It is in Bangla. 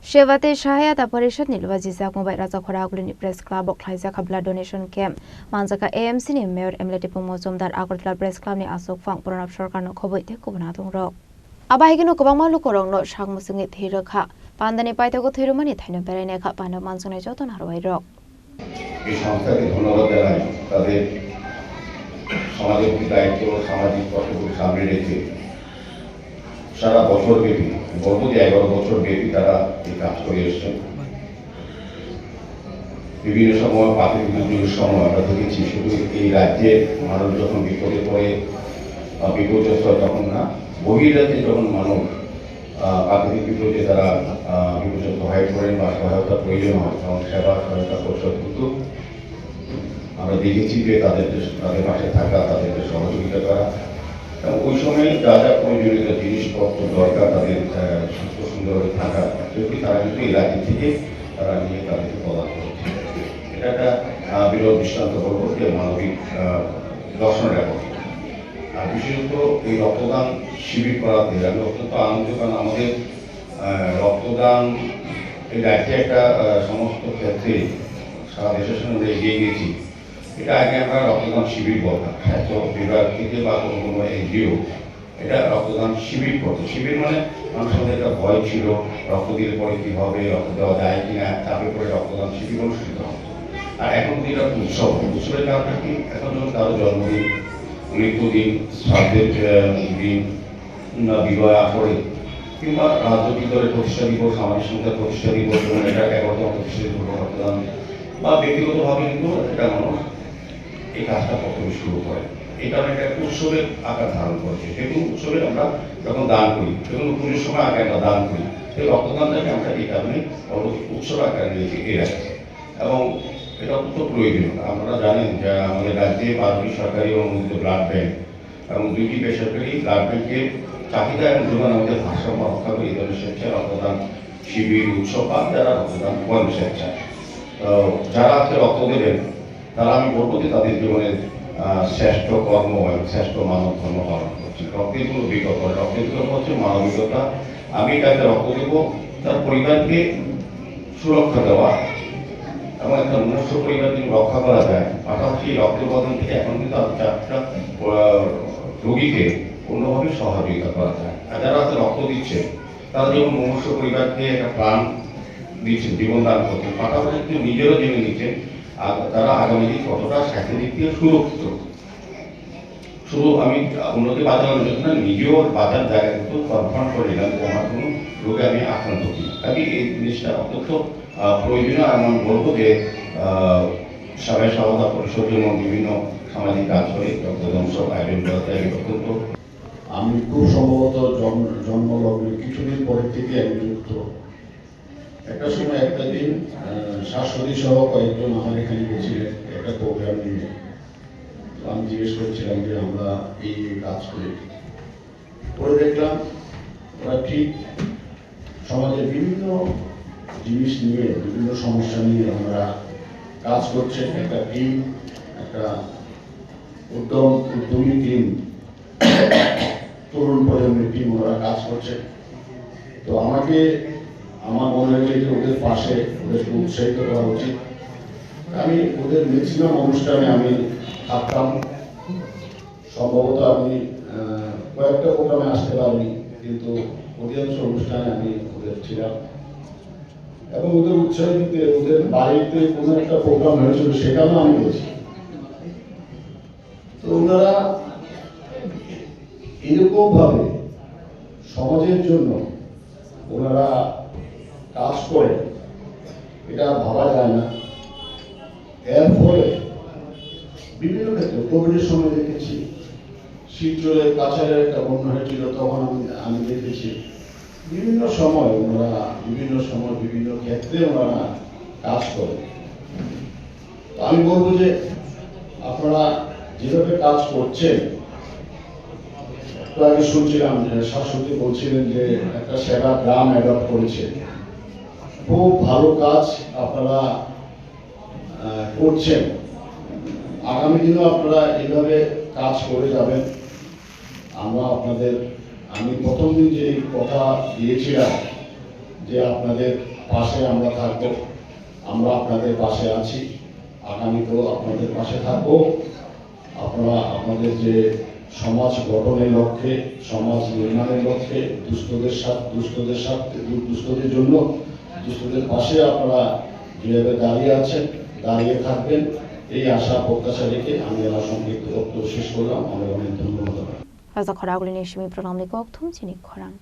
Shevate Shahayata Parishat Nilwajiza Mobile Raza Khoragulini Press Club Oklaisa Kabla Donation Camp Manzaka AMC ni Mayor Emleti Pumozum Dar Agartala Press Club ni Asok Fang Puranap Sarkar no Khoboi te Kubanatung Rok Abahigino Kubama Lukorong no Shangmusungit Hiraka Pandani Paitago Thirumani Thino Perene Kap Panda Mansune Joton Harwai Rok এই সংস্থাকে ধন্যবাদ জানাই তাদের সামাজিক দায়িত্ব সামাজিক কর্তব্য সামনে রেখে সারা বছর ব্যাপী বলতে 11 বছর ব্যাপী তারা এই কাজ করে এসেছেন বিভিন্ন সময় প্রাকৃতিক দুর্যোগের সময় আমরা দেখেছি শুধু এই রাজ্যের মানুষ যখন বিপদে পড়ে বিপর্যস্ত তখন না বহিরাজ্যে যখন মানুষ প্রাকৃতিক বিপর্যয়ে তারা বিপর্যস্ত হয়ে পড়েন বা সহায়তার প্রয়োজন হয় তখন সেবা সহায়তা পরিষদ কিন্তু আমরা দেখেছি যে তাদের পাশে থাকা তাদেরকে সহযোগিতা করা এবং ওই সময় যা যা প্রয়োজনীয় জিনিসপত্র দরকার তাদের সুস্থ সুন্দরভাবে থাকা সেগুলি তারা কিন্তু এই রাজ্য থেকে তারা নিয়ে তাদেরকে প্রদান করেছে এটা একটা বিরল দৃষ্টান্ত বলবো যে মানবিক দর্শন রেকর্ড আর বিশেষত এই রক্তদান শিবির করাতে আমি অত্যন্ত আনন্দিত কারণ আমাদের রক্তদান এই রাজ্যে একটা সমস্ত ক্ষেত্রে সারা দেশের সঙ্গে এগিয়ে গেছি এটা আগে আমরা রক্তদান শিবির বলতাম স্বাস্থ্য বিভাগ থেকে বা কোনো কোনো এনজিও এটা রক্তদান শিবির করতো শিবির মানে মানুষের মধ্যে একটা ভয় ছিল রক্ত দিলে পরে কী হবে রক্ত দেওয়া যায় কিনা তারপরে পরে রক্তদান শিবির অনুষ্ঠিত হতো আর এখন তো এটা উৎসব উৎসবের কারণটা কি এখন যখন কারো জন্মদিন মৃত্যুদিন শ্রাদ্ধের দিন কিংবা বিবাহ আসরে কিংবা রাজনৈতিক দলের প্রতিষ্ঠা দিবস সামাজিক সংস্থার প্রতিষ্ঠা দিবস এবং এটা 11তম প্রতিষ্ঠা দিবস রক্তদান বা ব্যক্তিগতভাবে কিন্তু এটা মানুষ এই কাজটা প্রথমে শুরু করে এই কারণে একটা উৎসবের আকার ধারণ করেছে যেহেতু উৎসবে আমরা যখন দান করি যখন পুজোর সময় আগে আমরা দান করি সেই রক্তদানটাকে আমরা এই কারণে উৎসব আকারে নিয়েছি এই রাজ্যে এবং এটা অত্যন্ত প্রয়োজনীয় আপনারা জানেন যে আমাদের রাজ্যে 12টি সরকারি অনুমোদিত ব্লাড ব্যাংক এবং 2টি বেসরকারি ব্লাড ব্যাংকের চাহিদা এবং যোগান আমাদের ভারসাম্য রক্ষা করে এই ধরনের স্বেচ্ছায় রক্তদান শিবির উৎসব বা যারা রক্তদান করেন স্বেচ্ছায় যারা আজকে রক্ত দেবেন তারা আমি বলবো যে তাদের জীবনের শ্রেষ্ঠ কর্ম এবং শ্রেষ্ঠ মানব ধর্ম পালন করছে রক্তের কোনো বিকল্প রক্তের বিকল্প হচ্ছে মানবিকতা আমি তাকে রক্ত দেব তার পরিবারকে সুরক্ষা দেওয়া এবং একটা মনুষ্য পরিবার যদি রক্ষা করা যায় পাশাপাশি রক্তের বদল থেকে এখন কিন্তু চারটা রোগীকে অন্যভাবে সহযোগিতা করা যায় আর যারা হাতে রক্ত দিচ্ছে তারা যেমন মনুষ্য পরিবারকে একটা প্রাণ দিচ্ছেন জীবন দান করছেন পাশাপাশি কিন্তু নিজেরও জেনে নিচ্ছেন আর তারা আগামী দিন কতটা স্বাস্থ্যের দিক থেকে সুরক্ষিত শুধু আমি উন্নতি বাঁচানোর জন্য নিজেও বাঁচার জায়গা কিন্তু কনফার্ম করে নিলাম যে আমার কোনো রোগে আমি আক্রান্ত করি কাজে এই জিনিসটা অত্যন্ত প্রয়োজনীয় আমি বলবো যে সবাই সহায়তা পরিষদ এবং বিভিন্ন সামাজিক কাজ করে রক্তদান সব আয়োজন করাতে আমি অত্যন্ত আমি খুব সম্ভবত জন্মলগ্নের কিছুদিন পরের থেকে আমি যুক্ত একটা সময় একটা দিন শাশ্বতী সহ কয়েকজন আমার এখানে গেছিলেন একটা প্রোগ্রাম নিয়ে আমি জিজ্ঞেস করছিলাম যে আমরা এই কাজ করি পরে দেখলাম ওরা ঠিক সমাজের বিভিন্ন জিনিস নিয়ে বিভিন্ন সমস্যা নিয়ে আমরা কাজ করছে একটা টিম একটা উদ্যমী টিম তরুণ প্রজন্মের টিম ওরা কাজ করছে তো আমার মনে হয়েছে যে ওদের পাশে ওদেরকে উৎসাহিত করা উচিত আমি ওদের ম্যাক্সিমাম অনুষ্ঠানে আমি থাকতাম সম্ভবত আমি কয়েকটা প্রোগ্রামে আসতে পারিনি কিন্তু অধিকাংশ অনুষ্ঠানে আমি ওদের ছিলাম এবং ওদের উৎসাহ দিতে ওদের বাড়িতে কোনো একটা প্রোগ্রাম হয়েছিল সেখানেও আমি গেছি তো ওনারা এরকম ভাবে সমাজের জন্য ওনারা কাজ করে এটা ভাবা যায় না এর ফলে বিভিন্ন ক্ষেত্রে কোভিডের সময় দেখেছি শিলচরের কাছারের একটা বন্যা হয়েছিল তখন আমি দেখেছি বিভিন্ন সময় ওনারা বিভিন্ন ক্ষেত্রে ওনারা কাজ করে আমি বলবো যে আপনারা যেভাবে কাজ করছেন একটু আগে শুনছিলাম যে শাশ্বতী বলছিলেন যে একটা সেবা গ্রাম অ্যাডপ্ট করেছে খুব ভালো কাজ আপনারা করছেন আগামী দিনেও আপনারা এইভাবে কাজ করে যাবেন আমি প্রথম দিন যে কথা দিয়েছিলাম যে আপনাদের পাশে আমরা থাকবো, আমরা আপনাদের পাশে আছি, আগামীতেও আপনাদের পাশে থাকবো। আপনারা আপনাদের যে সমাজ গঠনের লক্ষ্যে, সমাজ নির্মাণের লক্ষ্যে দুস্থদের জন্য দুস্থদের পাশে আপনারা যেভাবে দাঁড়িয়ে আছেন, দাঁড়িয়ে থাকবেন, এই আশা প্রত্যাশা রেখে আমি আমার সংক্ষিপ্ত বক্তব্য শেষ করলাম। অনেক অনেক ধন্যবাদ। Raja Khoragulini Shimi Pranamni Kok Thum Chini Khorang.